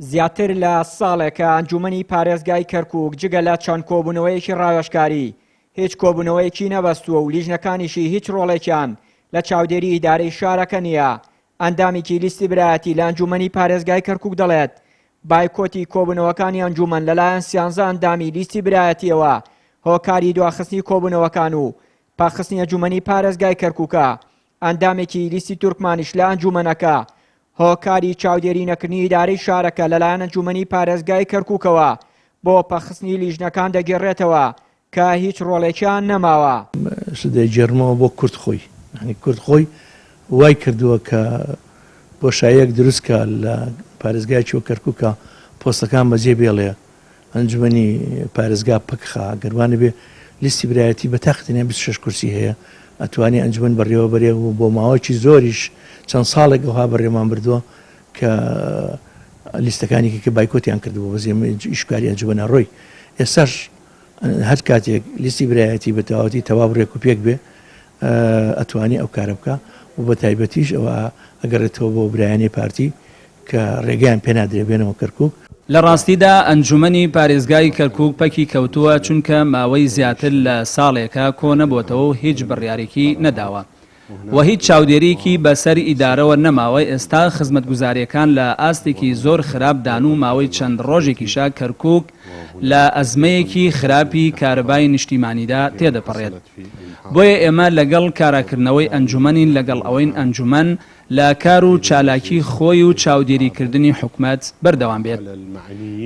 زیاتر لە ساڵێکە ئەنجومەنی پارێزگای کەرکووک جگە لە چەند کۆبوونەوەیەکی ڕاوێژکاری هیچ کۆبوونەوەیەکی نەبەستووە و لیژنەکانیشی هیچ ڕۆڵێکیان لە چاودێری ئیدارەی شارەکە نییە. ئەندامێکی لیستی برایەتی لە ئەنجومەنی پارێزگای کەرکووک دەڵێت بایکۆتی کۆبوونەوەکانی ئەنجومەن لەلایەن 13 ئەندامی لیستی برایەتیەوە هۆکاری دواخستنی کۆبوونەوەکان و پاخستنی ئەنجومەنی پارێزگای کەرکووکە. ئەندامێکی لیستی تورکمانیش لە ئەنجومەنەکە هۆکاری چاودێری نەکردنی ئیدارەی شارەکە لەلایەن ئەنجومەنی پارێزگای کەرکووکەوە بۆ پاخستنی لیژنەکان دەگێڕێتەوە کە هیچ ڕۆڵێکیان نەماوە. دەیجێڕمەوە بۆ کورد خۆی، کورد خۆی وای کردووە کە بۆشاییەک دروستکە لە پارێزگایەوە کەرکووکە پۆستەکان بەجێ بێڵێ ئەنجومەنی پارێزگا پکخا گەروانە بێ لیستی برایەتی بە تاختێنێ 26 کورسی هەیە ئەتوانی ئەنجومەن بەڕێوە بەرێ و بۆ ماوەیەکی زۆریش چەند ساڵێک ئەوها بەڕێمان بردووە کە لیستەکانی کە بایکۆتیان کردبوو بە زێمە ئیشکاری ئەنجومەنە ڕۆی. ئێستاش هەر کاتێک لیستی برایەتی بە تەواوەتی تەواو ڕێک و پێک بێ ئەتوانی ئەو کارە بکە و بە تایبەتیش ئەوە ئەگەڕێتەوە بۆ برایانی پارتی کە ڕێگەیان پێ نادرێبێنەوە کەرکووک. لە ڕاستیدا ئەنجومەنی پارێزگای کەرکووک پەکی کەوتووە چونکە ماوەی زیاتر لە ساڵێکە کۆ نەبووتەوە و هیچ بڕیارێکی نەداوە و هیچ چاودێریکی بەسەر ئیدارەوە نەماوەی. ئێستا خزمەتگوزاریەکان لە ئاستێکی زۆر خراپ دان و ماوەی چەند ڕۆژێکیشا کەرکووک لە ئەزمەیەکی خراپی کارەبای نیشتیمانیدا تێدەپەڕێت. بۆیە ئێمە لەگەڵ کاراکردنەوەی ئەنجومەنین لەگەڵ ئەوەین ئەنجومەن لە کار و چالاکی خۆی و چاودێریکردنی حکومەت بەردەوام بێت.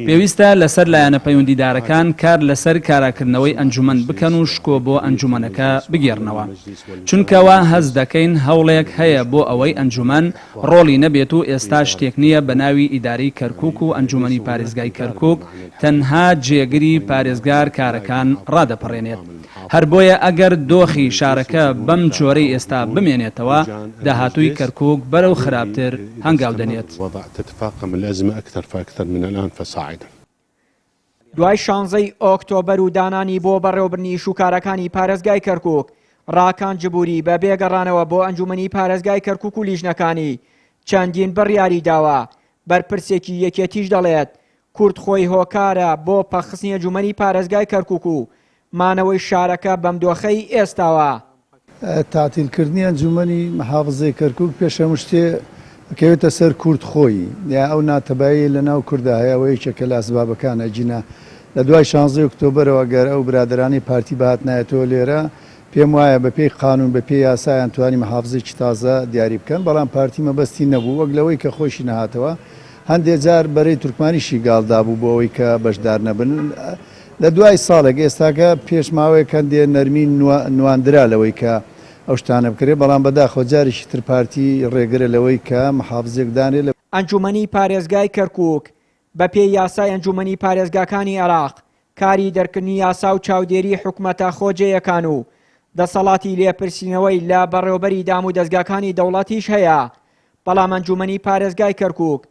پێویستە لەسەر لایەنە پەیوەندیدارەکان کار لەسەر کاراکردنەوەی ئەنجومەن بکەن و شکۆ بۆ ئەنجومەنەکە بگێڕنەوە، چونکەوە هەز دەکەین هەوڵێک هەیە بۆ ئەوەی ئەنجومەن ڕۆڵی نەبێت و ئێستا شتێک نییە بە ناوی ئیدارەی کەرکووک و ئەنجومەنی پارێزگای کەرکووک تەنها جێگری پارێزگار کارەکان ڕادەپەڕێنێت. هەر بۆیە ئەگەر دۆخی شارەکە بەم جۆرەی ئێستا بمێنێتەوە داهاتووی کەرکووک بەرەو خراپتر هەنگاو دەنێت. دوای 16 ئۆکتۆبەر و دانانی بۆ بەڕێوەبرنی شوکارەکانی پارێزگای کەرکووک ڕاکان جبووری بە بێگەڕانەوە بۆ ئەنجومەنی پارێزگای کەرکووک و لیژنەکانی چەندین بڕیاری داوە. بەرپرسێکی یەکێتیش دەڵێت کورد خۆی هۆکارە بۆ پەخستنی ئەنجومەنی پارێزگای کەرکووک و مانەوەی شارەکە بەم دۆخەی ئێستاوە. تاتیلکردنی ئەنجومەنی محافزەی کەرکووک پێشەم شتێ کەوێتە سەر کورد خۆی یا ئەو ناتەبایی لە ناو کووردا هەیە ئەوەیەکێکە لە ئەسبابەکانە جینە لە دوای 16 ئۆکتۆبەرەوە گەر ئەو برادرانی پارتی بەهات نایەتەوە لێرە پێم وایە بە پێی قانون بە پێی یاسایان توانی محافزێکی تازە دیاری بکەن، بەڵام پارتی مەبەستی نەبوو وەک لەوەی کە خۆشی نەهاتەوە هەندێک جار بەرەی تورکمانیشی گاڵدا بوو بۆ ئەوەی کە بەشدار نەبن. لە دوای ساڵێک ئێستاکە پێش ماوەیە کەندێ نەرمی نواندرا لەوەی کە ئەو شتانە بکرێت، بەڵام بەداخۆ جارێکی تر پارتی ڕێگرە لەوەی کە محافزێک دانێت. ئەنجومەنی پارێزگای کەرکووک بە پێی یاسای ئەنجومەنی پارێزگاکانی عێراق کاری دەرکردنی یاسا و چاودێری حکومەتە خۆجێیەکان و دەسەڵاتی لێپرسینەوەی لە بەڕێوەبەری دام و دەستگاکانی دەوڵەتیش هەیە، بەڵام ئەنجومەنی پارێزگای کەرکووک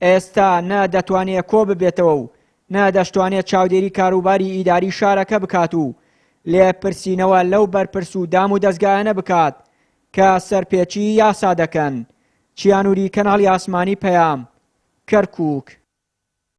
ئێستا نە دەتوانێت کۆ ببێتەوە و نە دەشتوانێت چاودێری کاروباری ئیداری شارەکە بکات و لێپرسینەوە لەو بەرپرس و دام و دەستگایانە بکات کە سەرپێچی یاسا دەکەن. چیانوری کەناڵی ئاسمانی پەیام، کەرکووک.